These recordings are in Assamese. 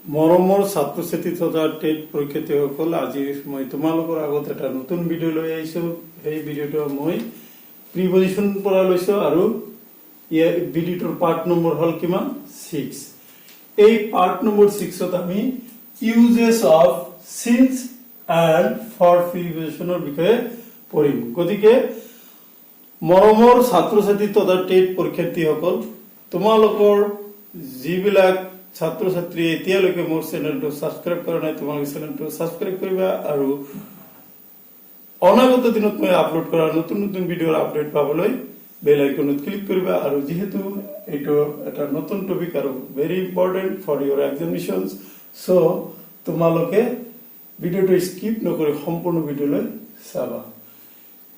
মৰমৰ ছাত্ৰ ছাত্ৰী তথা টেট পৰীক্ষাৰ্থীসকল, আজি মই তোমালোকৰ আগত এটা নতুন ভিডিঅ' লৈ আহিছোঁ। সেই ভিডিঅ'টো মই প্ৰিপজিশ্যন পৰা লৈছোঁ আৰু ইয়াৰ ভিডিঅ'টোৰ পাৰ্ট নম্বৰ হ'ল কিমান 6। এই পাৰ্ট নম্বৰ 6ত আমি uses of since and for প্ৰিপজিশ্যনৰ বিষয়ে পঢ়িম। গতিকে মৰমৰ ছাত্ৰ ছাত্ৰী তথা টেট পৰীক্ষাৰ্থীসকল, তোমালোকৰ যিবিলাক ছাত্ৰ ছাত্ৰী এতিয়ালৈকে মোৰ চেনেলটো ছাবস্ক্ৰাইব কৰা নাই, তোমালোকে চেনেলটো ছাবস্ক্ৰাইব কৰিবা আৰু অনাগত দিনত মই আপলোড কৰা নতুন নতুন ভিডিঅ'ৰ আপডেট পাবলৈ বেল আইকনত ক্লিক কৰিবা। আৰু যেহেতু এইটো এটা নতুন টপিক আৰু ভেৰি ইম্পৰ্টেণ্ট ফৰ ইউৰ এক্সামিনেশ্যনছ, চ' তোমালোকে ভিডিঅ'টো স্কিপ নকৰি সম্পূৰ্ণ ভিডিঅ'লৈ চাবা।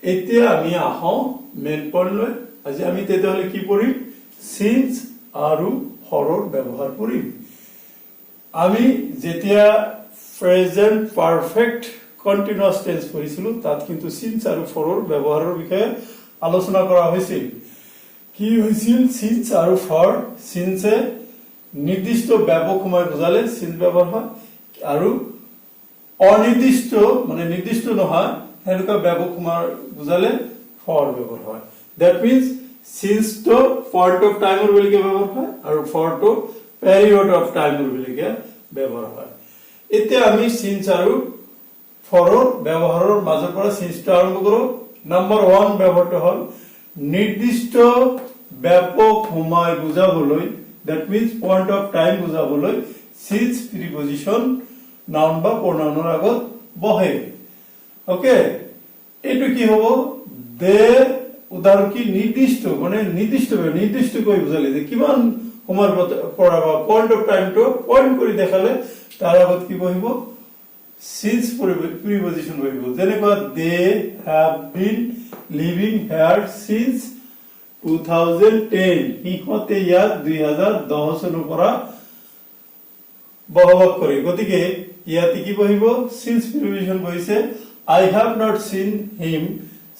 এতিয়া আমি আহোঁ মেইন পইণ্টলৈ। আজি আমি তেতিয়াহ'লে কি পঢ়িম? সিন্স আৰু ফৰৰ ব্যৱহাৰ কৰিম। আমি যেতিয়া প্ৰেজেন্ট পাৰফেক্ট কন্টিনিউয়াস টেন্স পঢ়িছিলো, তাত কিন্তু সিন্স আৰু ফৰৰ ব্যৱহাৰৰ বিষয়ে আলোচনা কৰা হৈছিল। কি হৈছিল? সিন্স আৰু ফৰ, সিন্সে নিৰ্দিষ্ট ব্যাপক সময় বুজালে সিন্স ব্যৱহাৰ হয়, আৰু অনিৰ্দিষ্ট মানে নিৰ্দিষ্ট নহয় সেনেকুৱা ব্যাপক সময় বুজালে ফৰ ব্যৱহাৰ হয়। দ্যাট মিন্স সিন্স তো পয়েন্ট অফ টাইমৰ বুলিকে ব্যৱহাৰ হয় আৰু ফৰ তো পেৰিয়ড অফ টাইমৰ বুলিকে ব্যৱহাৰ হয়। এতিয়া আমি সিন্স আৰু ফৰৰ ব্যৱহাৰৰ মাজৰ পৰা সিন্সটো আৰম্ভ কৰো। নম্বৰ 1 ব্যৱহাৰটো হ'ল নিৰ্দিষ্ট ব্যাপক সময় বুজাবলৈ, that means point of time বুজাবলৈ সিন্স প্ৰিপজিশন নাউন বা প্ৰনাউনৰ আগত বহে। ওকে, এইটো কি হ'ব? দে উদাহৰণ কি? নিৰ্দিষ্ট মানে নিৰ্দিষ্ট কৰি বুজালে যে কিমান সময়ৰ পৰা বা পয়েন্ট অফ টাইমটো পয়েন্ট কৰি দেখালে তাৰ আগত কি বহিব? সিন্স প্ৰিপজিশন বহিব। যেনেকুৱা they have been living hair since 2010, সিহঁতে ইয়াত 2010 চনৰ পৰা বসবাস কৰে। গতিকে ইয়াতে কি বহিব? সিন্স প্ৰিপজিশন বহিছে। I have not seen him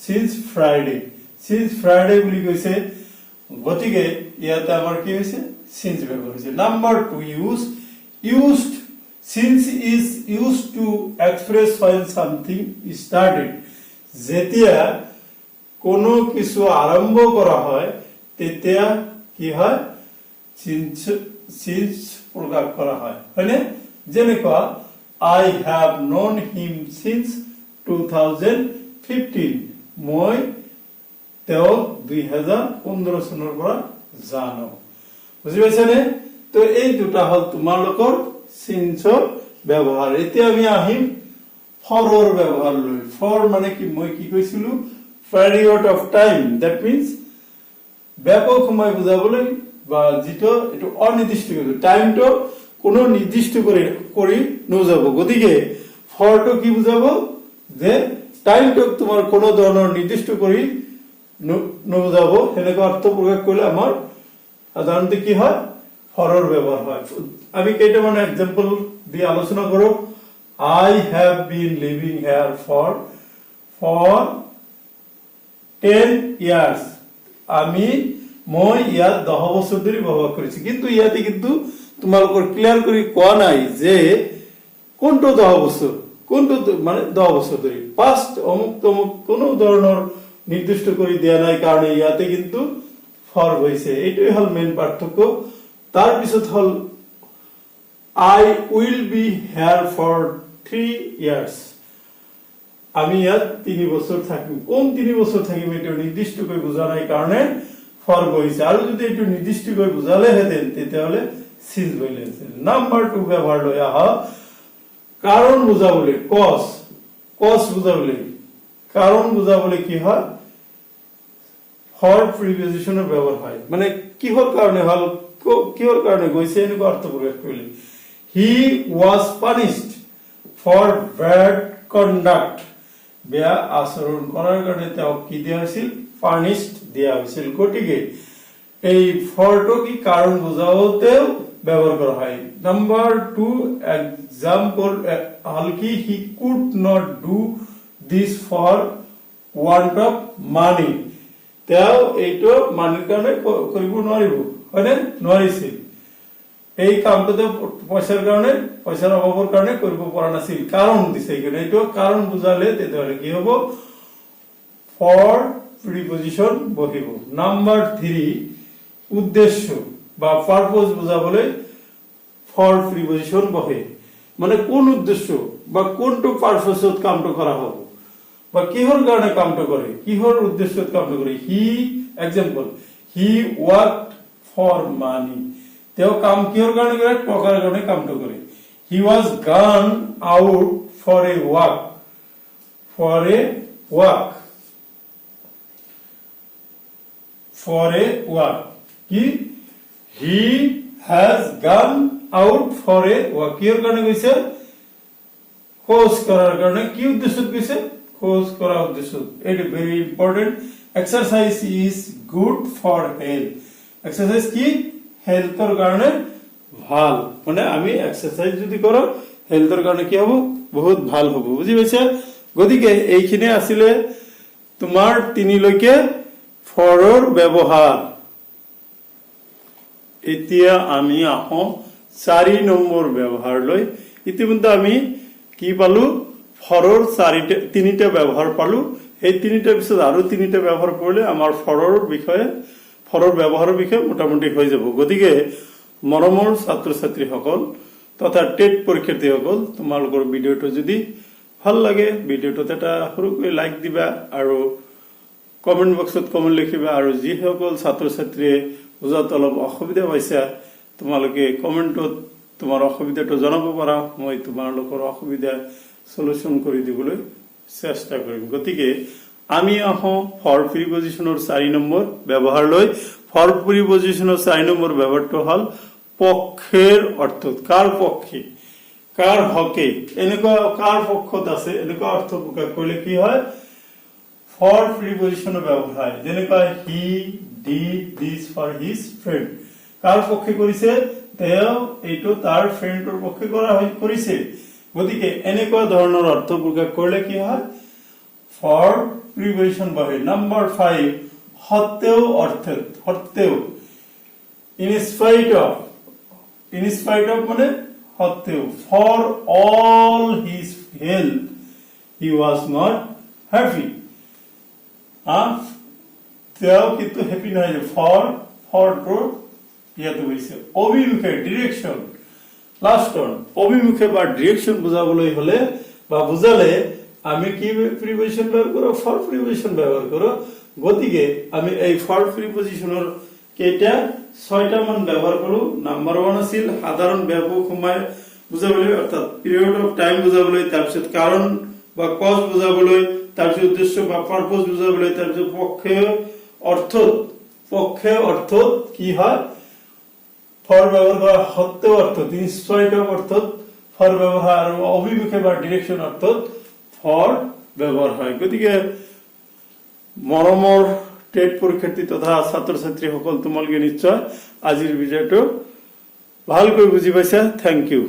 since Friday, since Friday বুলি কৈছে, গতিকে ইয়াতে আমাৰ কি হৈছে? সিন্স ব্যৱহাৰ হৈছে। Number 2 used, since is used to express when something started, যেতিয়া কোনো কিছু আৰম্ভ কৰা হয় তেতিয়া কি হয়? সিন্স প্ৰকাশ কৰা হয়, হয়নে? যেনেকুৱা I have known him since 2015, মই তেওঁ 2015 চনৰ পৰা জানো। বুজি পাইছানে? তো এই দুটা হল তোমালোকৰ সিন্সৰ ব্যৱহাৰ। এতিয়া আমি আহিম ফৰৰ ব্যৱহাৰ লৈ। ফৰ মানে কি? মই কি কৈছিলো? Period of time, that means ব্যাপক সময় বুজাবলৈ বা যিটো এইটো অনিৰ্দিষ্ট টাইমটো কোনো নিৰ্দিষ্ট কৰি নোযাব। গতিকে ফৰটো কি বুজাব? যে টাইমটোক তোমাৰ কোনো ধৰণৰ নিৰ্দিষ্ট কৰি নুবুজাব। সেনেকুৱা অৰ্থ প্ৰকাশ কৰিলে আমাৰ সাধাৰণতে কি হয়? ফৰৰ ব্যৱহাৰ হয়। আমি কেইটামান এক্সাম্পল দি আলোচনা কৰো। I have been living here for 10 years, মই ইয়াত 10 বছৰ ধৰি বসবাস কৰিছো। কিন্তু ইয়াতে কিন্তু তোমালোকৰ ক্লিয়াৰ কৰি কোৱা নাই যে কোনটো 10 বছৰ, কোনটো মানে 10 বছৰ ধৰি। পাষ্ট অমুক তমুক কোনো ধৰণৰ নিৰ্দিষ্ট কৰি দিয়া নাই কাৰণে ইয়াতে কিন্তু ফৰ হৈছে। এইটোই হল মেইন পাৰ্থক্য। তাৰ পিছত হল I will be here for 3 years, আমি ইয়াত 3 বছৰ থাকিম। কোন 3 বছৰ থাকিম এইটো নিৰ্দিষ্ট কৰি বুজা নাই কাৰণে ফৰ বহিছে। আৰু যদি এইটো নিৰ্দিষ্ট কৰি বুজালেহেঁতেন তেতিয়াহ'লে সিন্স বহিলেহেঁতেন। নাম্বাৰ 2 ব্যৱহাৰ লৈ আহা কাৰণ বুজাবলৈ, কজ বুজাবলৈ। কাৰণ বুজাবলৈ কি হয়? ফৰ প্ৰিপজিশনৰ ব্যৱহাৰ হয়। মানে কিহৰ কাৰণে হল, কিহৰ কাৰণে গৈছে এনেকুৱা অৰ্থ প্ৰকাশ কৰিলে। He was punished for bad conduct, বেয়া আচৰণ কৰাৰ কাৰণে তেওঁক কি দিয়া হৈছিল? পানিছড দিয়া হৈছিল। গতিকে এই ফৰটো কি? কাৰণ বুজাওতেও ব্যৱহাৰ কৰা হয়। নাম্বাৰ 2 এক্সাম্পল হল কি? He could not do this for want of money, তেওঁ এইটো মানিৰ কাৰণে কৰিব নোৱাৰিব, হয়নে? নোৱাৰিছিল। এই কামটোতে পইচাৰ অভাৱৰ কাৰণে কৰিব পৰা নাছিল কাৰণ দিছে এখানে এইটো কাৰণ বুজালে তেতিয়াহলে কি হ'ব ফৰ প্ৰিপজিশন বহিব নাম্বাৰ 3 উদ্দেশ্য বা পাৰপোজ বুজাবলৈ ফৰ প্ৰিপজিশন বহে মানে কোন উদ্দেশ্য বা কোনটো পাৰপোজত কামটো কৰা হ'ব বা কিহৰ কাৰণে কামটো কৰে কিহৰ উদ্দেশ্যত কামটো কৰে হি এক্সাম্পল হি ওয়াৰ্কড ফৰ মানি তেও কাম কিহৰ কাৰণে কৰে টকাৰ কাৰণে কামটো কৰে he was gone out for a walk for a walk কি he has gone out for a walk কিহৰ কাৰণে গৈছে খোজ কৰাৰ কাৰণে কি উদ্দেশ্যত গৈছে খোজ কৰাৰ উদ্দেশ্যত it very important exercise is good for health exercise কি হেলথৰ কাৰণে ভাল মানে আমি এক্সাৰসাইজ যদি কৰো হেলথৰ কাৰণে কি হ'ব বহুত ভাল হ'ব বুজি পাইছা গতিকে এইখিনি আছিলে তোমাৰ 3 লৈকে ফৰৰ ব্যৱহাৰ এতিয়া আমি আহো 4 নম্বৰ ব্যৱহাৰ লৈ ইতিমধ্যে আমি কি পালো ফৰৰ 3টা ব্যৱহাৰ পালো এই 3টা পিছত আৰু 3টা ব্যৱহাৰ কৰিলে আমাৰ ফৰৰ ব্যৱহাৰৰ বিষয়ে মোটামুটি হৈ যাব গতিকে মৰমৰ ছাত্ৰ ছাত্ৰীসকল তথা টেট পৰীক্ষাৰ্থীসকল তোমালোকৰ ভিডিওটো যদি ভাল লাগে ভিডিওটোত এটা সৰুকৈ লাইক দিবা আৰু কমেন্ট বক্সত কমেন্ট লিখিবা আৰু যিসকল ছাত্ৰ ছাত্ৰীয়ে বুজাত অলপ অসুবিধা পাইছা তোমালোকে কমেন্টত তোমাৰ অসুবিধাটো জনাব পাৰা মই তোমালোকৰ অসুবিধা সলিউশন কৰি দিবলৈ চেষ্টা কৰিম গতিকে আমি আহো ফৰ প্ৰিপজিশনৰ 4 নম্বৰ ব্যৱহাৰ লৈ ফৰ প্ৰিপজিশনৰ 4 নম্বৰ ব্যৱহাৰটো হল পক্ষেৰ অৰ্থ কাৰ পক্ষে কাৰ হকে এনেকুৱা কাৰ পক্ষত আছে এনেকুৱা অৰ্থ প্ৰকাশ কৰিলে কি হয় ফৰ প্ৰিপজিশনৰ ব্যৱহাৰ হয় যেনেকুৱা he did this for his friend কাৰ পক্ষে কৰিছে তেওঁ এইটো তাৰ ফ্ৰেণ্ডৰ পক্ষে কৰিছে গতিকে এনেকুৱা ধৰণৰ অৰ্থ প্ৰকাশ কৰিলে কি হয় ফর প্রিপজিশন বহে নাম্বার 5 সত্ত্বেও অর্থ সত্ত্বেও in spite of মানে সত্ত্বেও for all his health he was not happy তেওঁ কিন্তু হ্যাপি নহয় for to ইয়াতে হৈছে অভিমুখে ডিরেকশন লাস্ট টার্ম অভিমুখে বা ডিরেকশন বুজাবলৈ হলে বা বুজালে আমি কি প্রিপজিশন ব্যবহার করব ফর প্রিপজিশন ব্যবহার করব গতিকে আমি এই ফর প্ৰিপজিশনৰ কেইটা 6টা মান ব্যবহাৰ কৰব নাম্বাৰ 1 আছিল সাধাৰণ ব্যাপক সময় বুজাবলৈ অৰ্থাৎ পিৰিয়ড অফ টাইম বুজাবলৈ তাৰপিছত কাৰণ বা কজ বুজাবলৈ তাৰপিছত উদ্দেশ্য বা পাৰপোজ বুজাবলৈ তাৰপিছত পক্ষে অর্থ কি হয় ফর ব্যবহার করা সত্ত্বেও অর্থ ইন স্পাইট অফ অর্থ ফর ব্যবহার আর অভিমুখে বা ডিরেকশন অর্থ ফর ব্যবহার হয় গতিকে মৰমৰ টেট পৰীক্ষাৰ্থী তথা ছাত্ৰ ছাত্ৰীসকল তোমালোকে নিশ্চয় আজিৰ ভিডিঅটো ভালকৈ বুজি পাইছা থ্যাংক ইউ